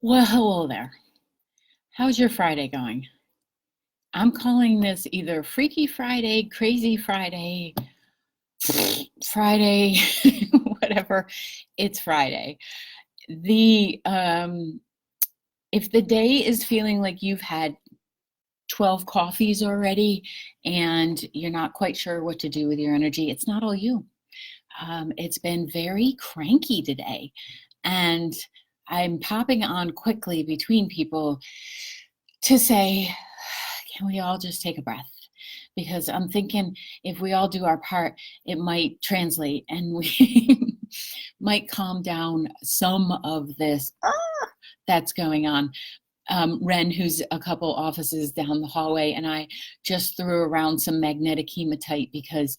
Well, hello there. How's your Friday going? I'm calling this either Freaky Friday, Crazy Friday, Friday, whatever. It's Friday. The if the day is feeling like you've had 12 coffees already and you're not quite sure what to do with your energy, it's not all you. It's been very cranky today, and I'm popping on quickly between people to say, can we all just take a breath? Because I'm thinking if we all do our part, it might translate and we might calm down some of this that's going on. Ren, who's a couple offices down the hallway, and I just threw around some magnetic hematite because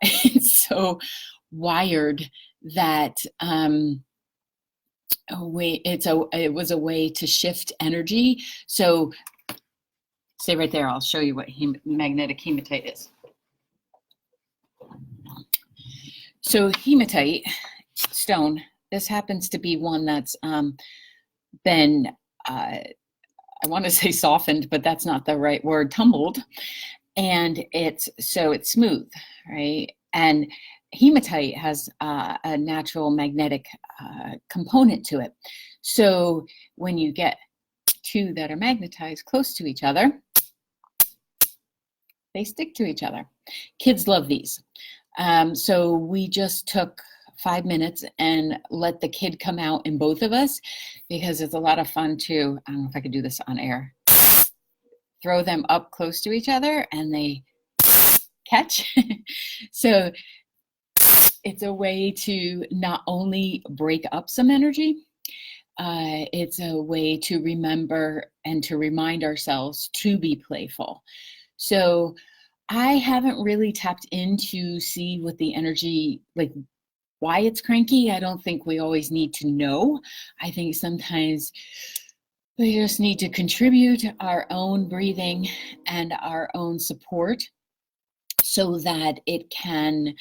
it's so wired that it was a way to shift energy. So stay right there. I'll show you what magnetic hematite is. So hematite stone, this happens to be one that's been, I want to say softened, but that's not the right word, tumbled. And it's smooth, right? And hematite has a natural magnetic component to it. So when you get two that are magnetized close to each other, they stick to each other. Kids love these. So we just took 5 minutes and let the kid come out in both of us because it's a lot of fun to, I don't know if I could do this on air, throw them up close to each other and they catch. So it's a way to not only break up some energy, it's a way to remember and to remind ourselves to be playful. So I haven't really tapped in to see what the energy, like why it's cranky. I don't think we always need to know. I think sometimes we just need to contribute our own breathing and our own support so that it can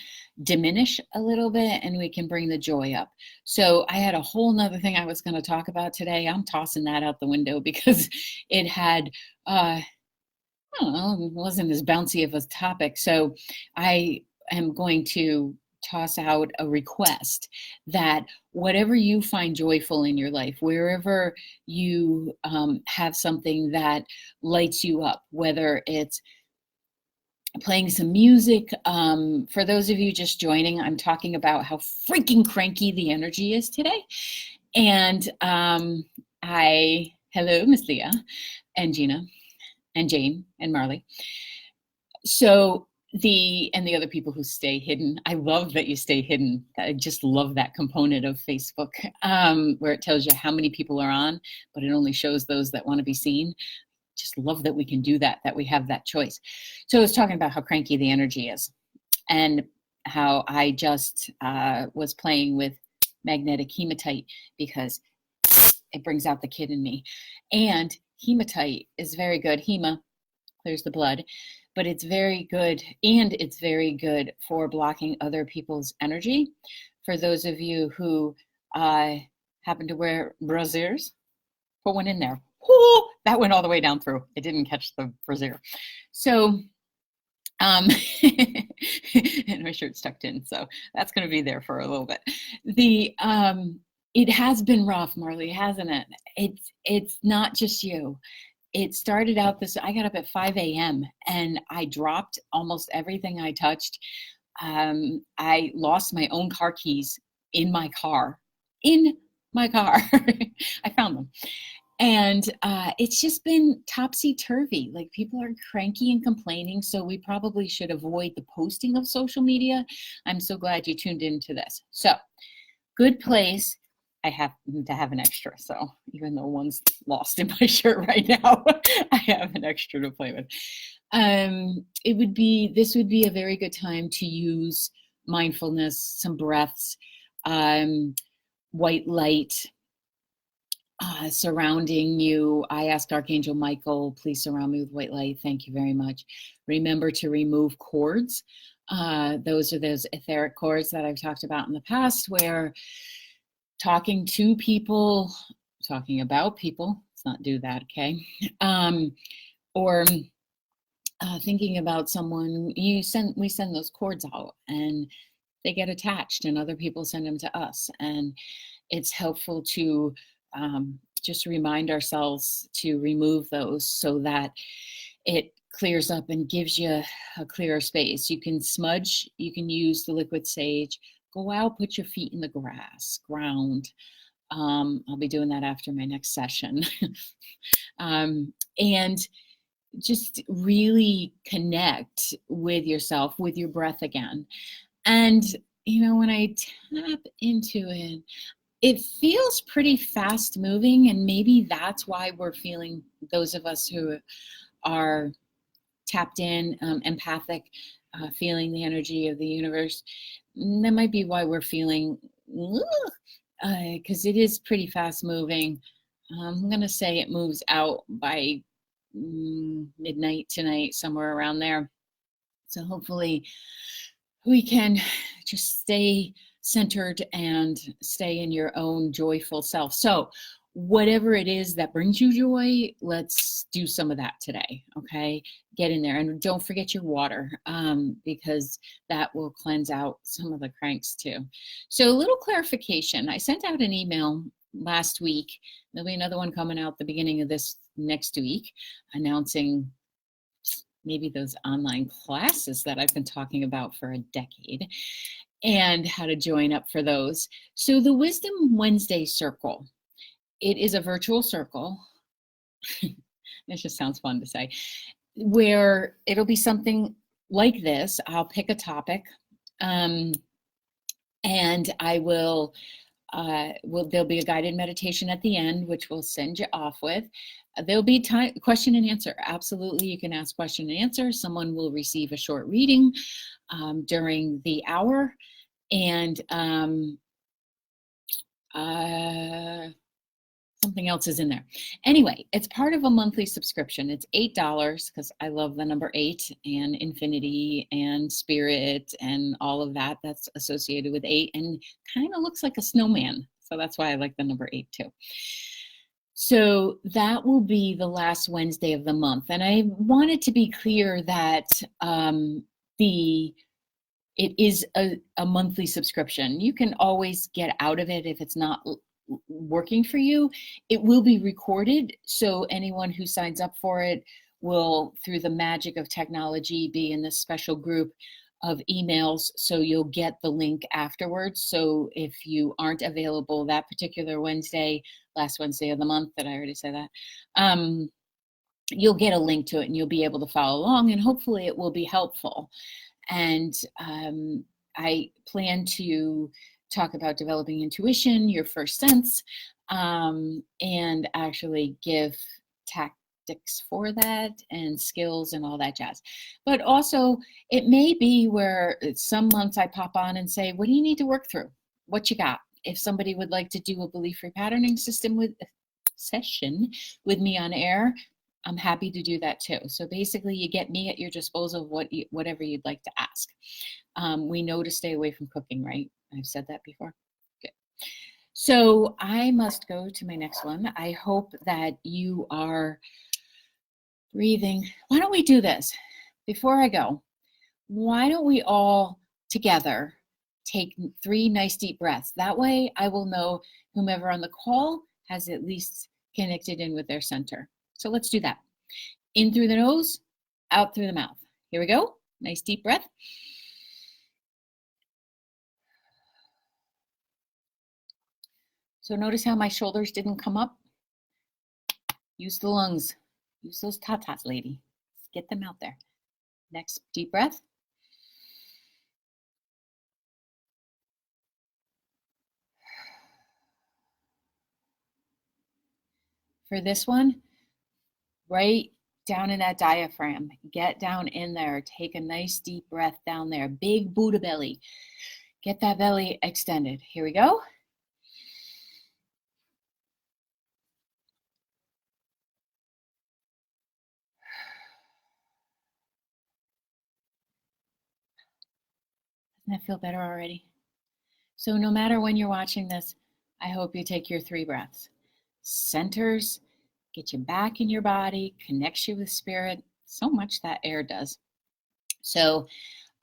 diminish a little bit and we can bring the joy up. So I had a whole nother thing I was going to talk about today. I'm tossing that out the window because it had, I don't know, it wasn't as bouncy of a topic. So I am going to toss out a request that whatever you find joyful in your life, wherever you have something that lights you up, whether it's playing some music. For those of you just joining, I'm talking about how freaking cranky the energy is today. And hello, Miss Leah and Gina and Jane and Marley. So the other people who stay hidden, I love that you stay hidden. I just love that component of Facebook where it tells you how many people are on, but it only shows those that want to be seen. Just love that we can do that we have that choice. So I was talking about how cranky the energy is and how I just was playing with magnetic hematite because it brings out the kid in me. And hematite is very good. Hema clears the blood, but it's very good, and it's very good for blocking other people's energy. For those of you who happen to wear brassieres, put one in there. Ooh, that went all the way down through. It didn't catch the brassiere. So, and my shirt's tucked in, so that's going to be there for a little bit. It has been rough, Marley, hasn't it? It's not just you. It started out I got up at 5 a.m. and I dropped almost everything I touched. I lost my own car keys in my car. I found them. And it's just been topsy-turvy. Like, people are cranky and complaining, so we probably should avoid the posting of social media. I'm so glad you tuned into this. So, good place. I happen to have an extra, so even though one's lost in my shirt right now, I have an extra to play with. This would be a very good time to use mindfulness, some breaths, white light, surrounding you. I asked Archangel Michael, please surround me with white light. Thank you very much. Remember to remove cords. Those are those etheric cords that I've talked about in the past, where talking to people talking about people. Let's not do that, okay? Or thinking about someone, we send those cords out and they get attached and other people send them to us. And it's helpful to just remind ourselves to remove those so that it clears up and gives you a clearer space. You can smudge, you can use the liquid sage, go out, put your feet in the ground. I'll be doing that after my next session. And just really connect with yourself, with your breath again. And, when I tap into it, it feels pretty fast moving. And maybe that's why we're feeling, those of us who are tapped in, empathic, feeling the energy of the universe, that might be why we're feeling, because it is pretty fast moving. I'm going to say it moves out by midnight tonight, somewhere around there. So hopefully we can just stay centered and stay in your own joyful self. So whatever it is that brings you joy, let's do some of that today, okay? Get in there, and don't forget your water, because that will cleanse out some of the cranks too. So a little clarification. I sent out an email last week. There'll be another one coming out the beginning of this next week, announcing maybe those online classes that I've been talking about for a decade and how to join up for those. So the Wisdom Wednesday Circle, it is a virtual circle. It just sounds fun to say, where it'll be something like this. I'll pick a topic, and I will, there'll be a guided meditation at the end, which we'll send you off with. There'll be time, question and answer. Absolutely, you can ask question and answer. Someone will receive a short reading during the hour, and something else is in there. Anyway, it's part of a monthly subscription. It's $8 because I love the number 8 and infinity and spirit and all of that that's associated with 8, and kind of looks like a snowman. So that's why I like the number 8 too. So that will be the last Wednesday of the month. And I wanted to be clear that it is a monthly subscription. You can always get out of it if it's not working for you. It will be recorded, so anyone who signs up for it will, through the magic of technology, be in this special group of emails, so you'll get the link afterwards. So if you aren't available that particular Wednesday, last Wednesday of the month, did I already say that? You'll get a link to it and you'll be able to follow along, and hopefully it will be helpful. And I plan to talk about developing intuition, your first sense, and actually give tactics for that and skills and all that jazz. But also, it may be where some months I pop on and say, what do you need to work through? What you got? If somebody would like to do a belief repatterning session with me on air, I'm happy to do that too. So basically, you get me at your disposal of whatever you'd like to ask. We know to stay away from cooking, right? I've said that before. Good. So I must go to my next one. I hope that you are breathing. Why don't we do this? Before I go, why don't we all together take 3 nice deep breaths? That way I will know whomever on the call has at least connected in with their center. So let's do that. In through the nose, out through the mouth. Here we go. Nice deep breath. So notice how my shoulders didn't come up. Use the lungs. Use those tatas, lady. Get them out there. Next deep breath. For this one, right down in that diaphragm. Get down in there. Take a nice deep breath down there. Big Buddha belly. Get that belly extended. Here we go. Doesn't that feel better already? So no matter when you're watching this, I hope you take your 3 breaths. centers, get you back in your body, connects you with spirit. So much that air does. So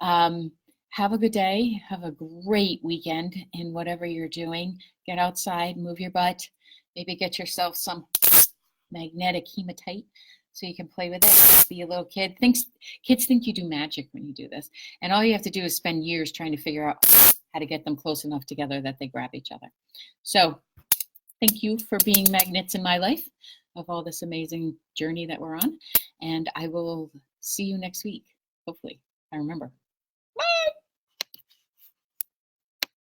have a good day. Have a great weekend in whatever you're doing. Get outside, move your butt. Maybe get yourself some magnetic hematite so you can play with it. Be a little kid. Kids think you do magic when you do this. And all you have to do is spend years trying to figure out how to get them close enough together that they grab each other. So thank you for being magnets in my life of all this amazing journey that we're on. And I will see you next week, hopefully. I remember.